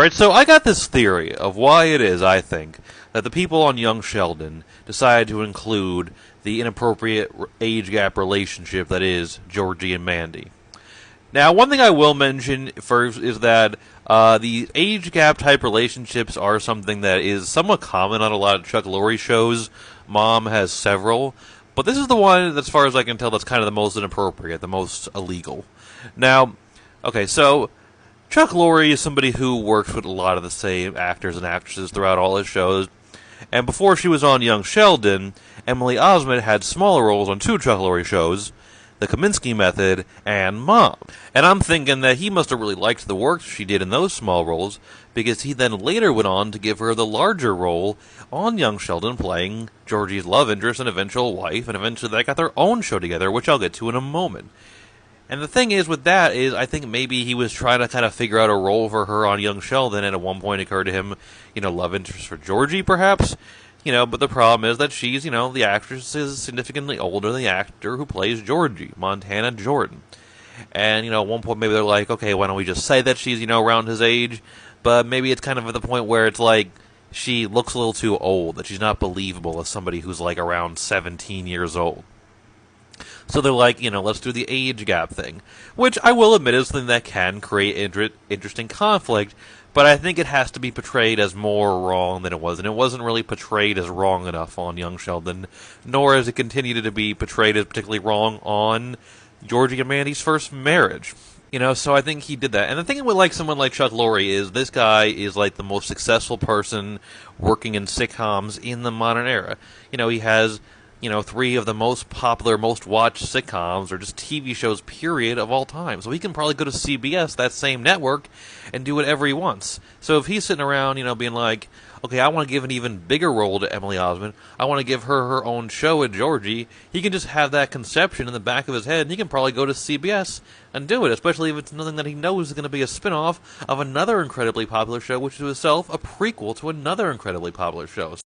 Alright, so I got this theory of why it is, I think, that the people on Young Sheldon decided to include the inappropriate age gap relationship that is Georgie and Mandy. Now, one thing I will mention first is that the age gap type relationships are something that is somewhat common on a lot of Chuck Lorre shows. Mom has several, but this is the one, as far as I can tell, that's kind of the most inappropriate, the most illegal. Now, okay, so Chuck Lorre is somebody who works with a lot of the same actors and actresses throughout all his shows. And before she was on Young Sheldon, Emily Osment had smaller roles on two Chuck Lorre shows, The Kaminsky Method and Mom. And I'm thinking that he must have really liked the work she did in those small roles, because he then later went on to give her the larger role on Young Sheldon, playing Georgie's love interest and eventual wife, and eventually they got their own show together, which I'll get to in a moment. And the thing is with that is, I think maybe he was trying to kind of figure out a role for her on Young Sheldon, and at one point it occurred to him, love interest for Georgie, perhaps? But the problem is that she's, the actress is significantly older than the actor who plays Georgie, Montana Jordan. And, at one point maybe they're like, okay, why don't we just say that she's, around his age? But maybe it's kind of at the point where it's like, she looks a little too old, that she's not believable as somebody who's like around 17 years old. So they're like, let's do the age gap thing, which I will admit is something that can create interesting conflict, but I think it has to be portrayed as more wrong than it was, and it wasn't really portrayed as wrong enough on Young Sheldon, nor has it continued to be portrayed as particularly wrong on Georgie and Mandy's first marriage. So I think he did that. And the thing with someone like Chuck Lorre is this guy is like the most successful person working in sitcoms in the modern era. He has three of the most popular, most watched sitcoms, or just TV shows, period, of all time. So he can probably go to CBS, that same network, and do whatever he wants. So if he's sitting around, being like, okay, I want to give an even bigger role to Emily Osment, I want to give her her own show at Georgie, he can just have that conception in the back of his head, and he can probably go to CBS and do it, especially if it's nothing that he knows is going to be a spin-off of another incredibly popular show, which is itself a prequel to another incredibly popular show.